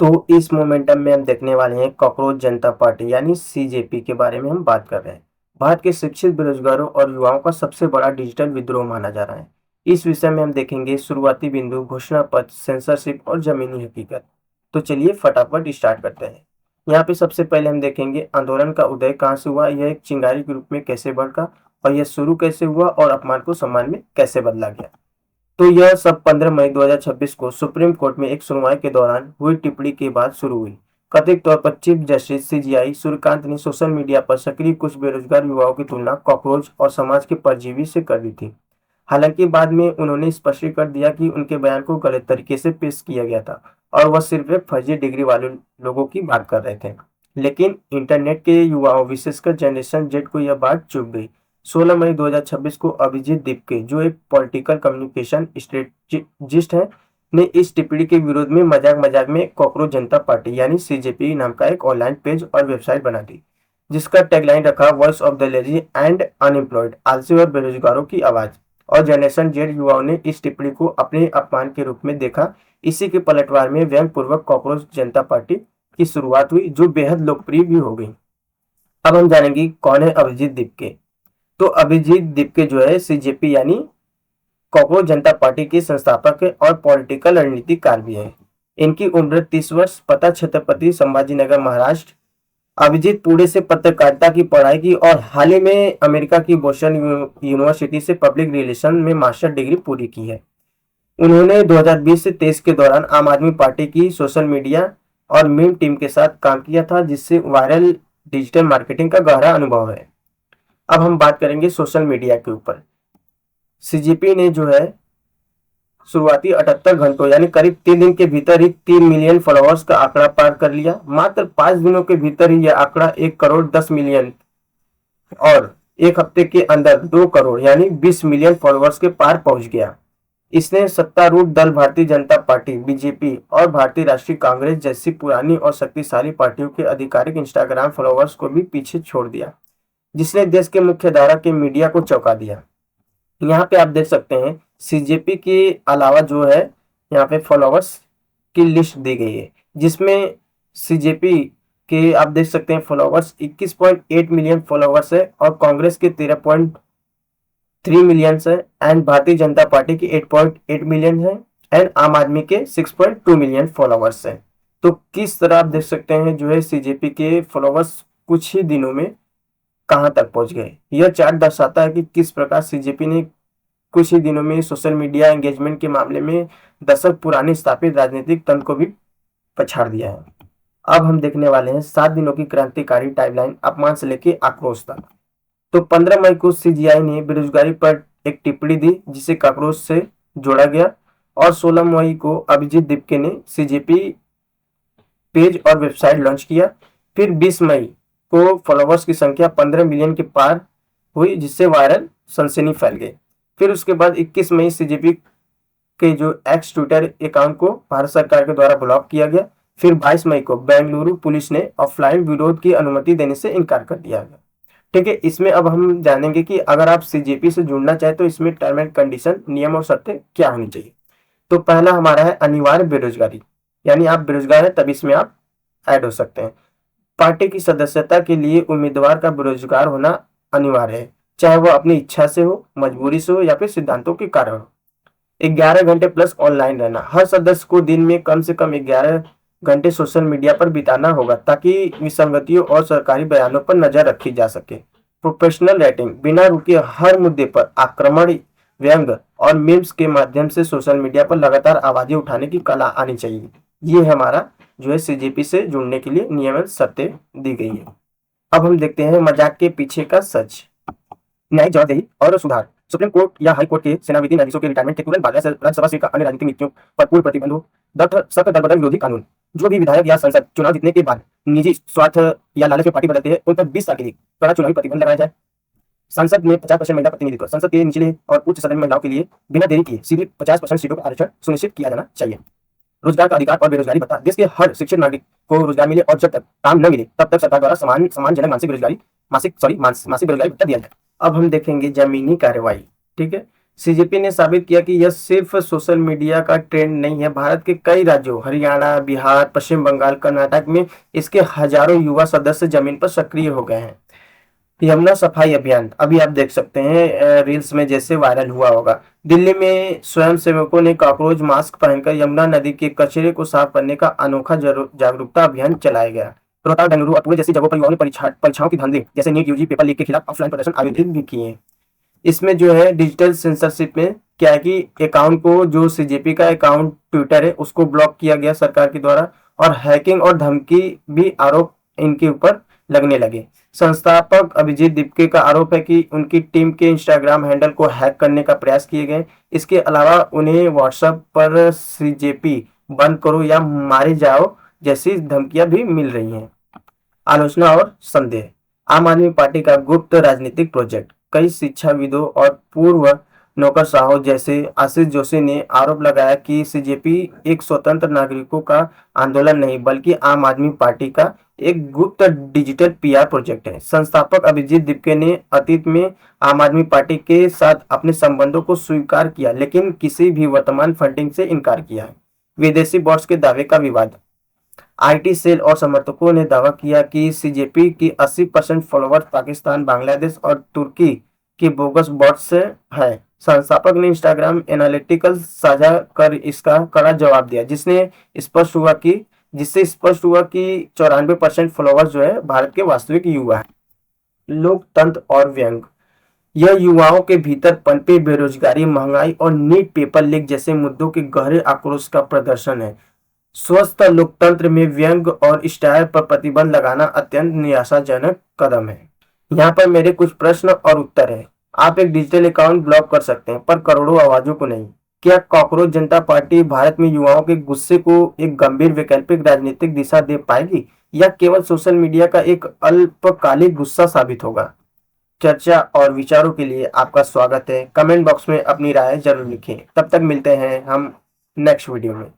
तो इस मोमेंटम में हम देखने वाले हैं कॉकरोच जनता पार्टी यानी सीजेपी के बारे में हम बात कर रहे हैं। भारत के शिक्षित बेरोजगारों और युवाओं का सबसे बड़ा डिजिटल विद्रोह माना जा रहा है। इस विषय में हम देखेंगे शुरुआती बिंदु, घोषणा पत्र, सेंसरशिप और जमीनी हकीकत। तो चलिए फटाफट स्टार्ट करते हैं। यहाँ पे सबसे पहले हम देखेंगे आंदोलन का उदय कहाँ से हुआ, यह एक चिंगारी के रूप में कैसे बढ़ा और यह शुरू कैसे हुआ और अपमान को सम्मान में कैसे बदला गया। तो यह सब 15 मई 2026 को सुप्रीम कोर्ट में एक सुनवाई के दौरान हुई टिप्पणी के बाद शुरू हुई। कथित तौर पर चीफ जस्टिस सीजीआई सूर्यकांत ने सोशल मीडिया पर सक्रिय कुछ बेरोजगार युवाओं की तुलना कॉकरोच और समाज के परजीवी से कर दी थी। हालांकि बाद में उन्होंने स्पष्ट कर दिया कि उनके बयान को गलत तरीके से पेश किया गया था और वह सिर्फ एक फर्जी डिग्री वाले लोगों की बात कर रहे थे। लेकिन इंटरनेट के युवाओं, विशेषकर जनरेशन जेड को यह बात चुभ गई। 16 मई 2026 को अभिजीत दीपके, जो एक पॉलिटिकल कम्युनिकेशन स्ट्रेटजिस्ट है, ने इस टिप्पणी के विरोध में मजाक मजाक में कॉकरोच जनता पार्टी यानी सीजेपी नाम का एक ऑनलाइन पेज और वेबसाइट बना दी, जिसका टैगलाइन रखा voice of the lazy and unemployed, आलसी और बेरोजगारों की आवाज। और जनरेशन जेड युवाओं ने इस टिप्पणी को अपने अपमान के रूप में देखा। इसी के पलटवार में व्यंग पूर्वक कॉकरोच जनता पार्टी की शुरुआत हुई, जो बेहद लोकप्रिय भी हो गई। अब हम जानेंगे कौन है अभिजीत दीपके। तो अभिजीत दीपके जो है सीजेपी यानी कॉकरोच जनता पार्टी के संस्थापक है और पॉलिटिकल रणनीतिकार भी है। इनकी उम्र 30 वर्ष, पता छत्रपति संभाजीनगर, महाराष्ट्र। अभिजीत पुणे से पत्रकारिता की पढ़ाई की और हाल ही में अमेरिका की बोस्टन यूनिवर्सिटी से पब्लिक रिलेशन में मास्टर डिग्री पूरी की है। उन्होंने 2020 से 23 के दौरान आम आदमी पार्टी की सोशल मीडिया और मीम टीम के साथ काम किया था, जिससे वायरल डिजिटल मार्केटिंग का गहरा अनुभव है। अब हम बात करेंगे सोशल मीडिया के ऊपर। सीजेपी ने जो है शुरुआती 78 घंटों यानी करीब 3 दिन के भीतर ही 3 मिलियन फॉलोअर्स का आंकड़ा पार कर लिया। मात्र 5 दिनों के भीतर ही यह आंकड़ा 1 करोड़ 10 मिलियन और एक हफ्ते के अंदर 2 करोड़ यानी 20 मिलियन फॉलोअर्स के पार पहुंच गया। इसने सत्तारूढ़ दल भारतीय जनता पार्टी बीजेपी और भारतीय राष्ट्रीय कांग्रेस जैसी पुरानी और शक्तिशाली पार्टियों के आधिकारिक इंस्टाग्राम फॉलोअर्स को भी पीछे छोड़ दिया, जिसने देश के मुख्य धारा के मीडिया को चौंका दिया। यहाँ पे आप देख सकते हैं सीजेपी के अलावा जो है यहाँ पे फॉलोअर्स की लिस्ट दी गई है, जिसमें सीजेपी के आप देख सकते हैं फॉलोअर्स 21.8 मिलियन फॉलोअर्स है और कांग्रेस के 13.3 मिलियन है एंड भारतीय जनता पार्टी की 8.8 मिलियन है एंड आम आदमी के 6.2 मिलियन फॉलोअर्स है। तो किस तरह आप देख सकते हैं जो है सीजेपी के फॉलोअर्स कुछ ही दिनों में कहां तक पहुंच गए। यह चार्ट दर्शाता है कि किस प्रकार सीजेपी ने कुछ ही दिनों में सोशल मीडिया एंगेजमेंट के मामले में दशक पुराने स्थापित राजनीतिक तंत्र को भी पछाड़ दिया है। अब हम देखने वाले हैं 7 दिनों की क्रांतिकारी टाइमलाइन, अपमान से लेकर आक्रोश तक। तो 15 मई को सीजीआई ने बेरोजगारी पर एक टिप्पणी दी, जिसे कॉकरोच से जोड़ा गया। और 16 मई को अभिजीत दीपके ने सीजेपी पेज और वेबसाइट लॉन्च किया। फिर 20 मई को फॉलोअर्स की संख्या 15 मिलियन के पार हुई, जिससे वायरल सनसनी फैल गई। फिर उसके बाद 21 मई सीजेपी के जो एक्स ट्विटर अकाउंट को भारत सरकार के द्वारा ब्लॉक किया गया। फिर 22 मई को बेंगलुरु पुलिस ने ऑफलाइन विरोध की अनुमति देने से इनकार कर दिया गया। ठीक है, इसमें अब हम जानेंगे कि अगर आप सीजेपी से जुड़ना चाहे तो इसमें टर्म एंड कंडीशन, नियम और शर्तें क्या होनी चाहिए। तो पहला हमारा है अनिवार्य बेरोजगारी, यानी आप बेरोजगार हैं तब इसमें आप ऐड हो सकते हैं। पार्टी की सदस्यता के लिए उम्मीदवार का बेरोजगार होना अनिवार्य है, चाहे वह अपनी इच्छा से हो, मजबूरी से हो या फिर सिद्धांतों के कारण हो। 11 घंटे प्लस ऑनलाइन रहना, हर सदस्य को दिन में कम से कम 11 घंटे सोशल मीडिया पर बिताना होगा, ताकि विसंगतियों और सरकारी बयानों पर नजर रखी जा सके। प्रोफेशनल रेटिंग, बिना रुके हर मुद्दे पर आक्रमण, व्यंग और मीम्स के माध्यम से सोशल मीडिया पर लगातार आवाजें उठाने की कला आनी चाहिए। ये है हमारा जो है सीजेपी से जुड़ने के लिए नियम एवं शर्तें दी गई है। अब हम देखते हैं मजाक के पीछे का सच। न्यायिक जवाबदेही और सुधार, सुप्रीम कोर्ट या हाई कोर्ट के सेनापति न्यायाधीशों के रिटायरमेंट के तुरंत बाद राज्यसभा से अन्य राजनीतिक नीतियों पर पूर्ण प्रतिबंध हो। सख्त दलबदल विरोधी कानून, जो भी विधायक या सांसद चुनाव जीतने के बाद निजी स्वार्थ या लालच में पार्टी बदलते हैं, उन पर 20 साल के लिए कड़ा चुनावी प्रतिबंध लगाया जाए। संसद में 50% महिला प्रतिनिधित्व, संसद के निचले और उच्च सदन में महिलाओं के लिए बिना देरी किए सीधे 50% सीटों का आरक्षण सुनिश्चित किया जाना चाहिए। रोजगार का अधिकार और बेरोजगारी भत्ता, देश के हर शिक्षित नागरिक को रोजगार मिले और जब तक काम न मिले तब तक सरकार द्वारा सम्मानजनक मासिक बेरोजगारी भत्ता दिया जाए। अब हम देखेंगे जमीनी कार्रवाई। ठीक है, सीजेपी ने साबित किया कि यह सिर्फ सोशल मीडिया का ट्रेंड नहीं है। भारत के कई राज्यों हरियाणा, बिहार, पश्चिम बंगाल, कर्नाटक में इसके हजारों युवा सदस्य जमीन पर सक्रिय हो गए हैं। यमुना सफाई अभियान अभी आप देख सकते हैं रील्स में जैसे वायरल हुआ होगा। दिल्ली में स्वयं सेवकों ने कॉकरोच मास्क पहनकर यमुना नदी के कचरे को साफ करने का अनोखा जागरूकता अभियान चलाया गया। रोहतक, बेंगलुरु और पुणे जैसी जगहों पर युवाओं ने परीक्षाओं की धांधली जैसे नीट, यूजी पेपर लीक के खिलाफ ऑफलाइन प्रदर्शन आयोजित भी किए। इसमें जो है डिजिटल सेंसरशिप में क्या है कि अकाउंट को, जो सीजेपी का अकाउंट ट्विटर है उसको ब्लॉक किया गया सरकार के द्वारा, और हैकिंग और धमकी भी आरोप इनके ऊपर लगने लगे। संस्थापक अभिजीत दीपके का आरोप है कि उनकी टीम के इंस्टाग्राम हैंडल को हैक करने का प्रयास किए गए। इसके अलावा उन्हें व्हाट्सएप पर सीजेपी बंद करो या मारे जाओ जैसी धमकियां भी मिल रही हैं। आलोचना और संदेह। आम आदमी पार्टी का गुप्त राजनीतिक प्रोजेक्ट। कई शिक्षाविदों और पूर्व नौकरशाहों जैसे आशीष जोशी ने आरोप लगाया कि सीजेपी एक स्वतंत्र नागरिकों का आंदोलन नहीं बल्कि आम आदमी पार्टी का एक गुप्त डिजिटल पीआर प्रोजेक्ट है। संस्थापक अभिजीत दीपके ने अतीत में आम आदमी पार्टी के साथ अपने संबंधों को स्वीकार किया, लेकिन किसी भी वर्तमान फंडिंग से इनकार किया है। विदेशी बॉट्स के दावे का विवाद। आईटी सेल और समर्थकों ने दावा किया कि सीजेपी की 80% फॉलोअर्स पाकिस्तान, बांग्लादेश और तुर्की की बोगस बॉट से है। संस्थापक ने इंस्टाग्राम एनालिटिकल्स साझा कर इसका कड़ा जवाब दिया, जिससे स्पष्ट हुआ कि 94% फॉलोअर्स जो है भारत के वास्तविक युवा है। लोकतंत्र और व्यंग। यह युवाओं के भीतर पनपे बेरोजगारी, महंगाई और नीट पेपर लीक जैसे मुद्दों के गहरे आक्रोश का प्रदर्शन है। स्वस्थ लोकतंत्र में व्यंग और स्टाइल पर प्रतिबंध लगाना अत्यंत निराशाजनक कदम है। यहाँ पर मेरे कुछ प्रश्न और उत्तर है। आप एक डिजिटल अकाउंट ब्लॉक कर सकते हैं पर करोड़ों आवाजों को नहीं। क्या कॉकरोच जनता पार्टी भारत में युवाओं के गुस्से को एक गंभीर वैकल्पिक राजनीतिक दिशा दे पाएगी या केवल सोशल मीडिया का एक अल्पकालिक गुस्सा साबित होगा? चर्चा और विचारों के लिए आपका स्वागत है। कमेंट बॉक्स में अपनी राय जरूर लिखें। तब तक मिलते हैं हम नेक्स्ट वीडियो में।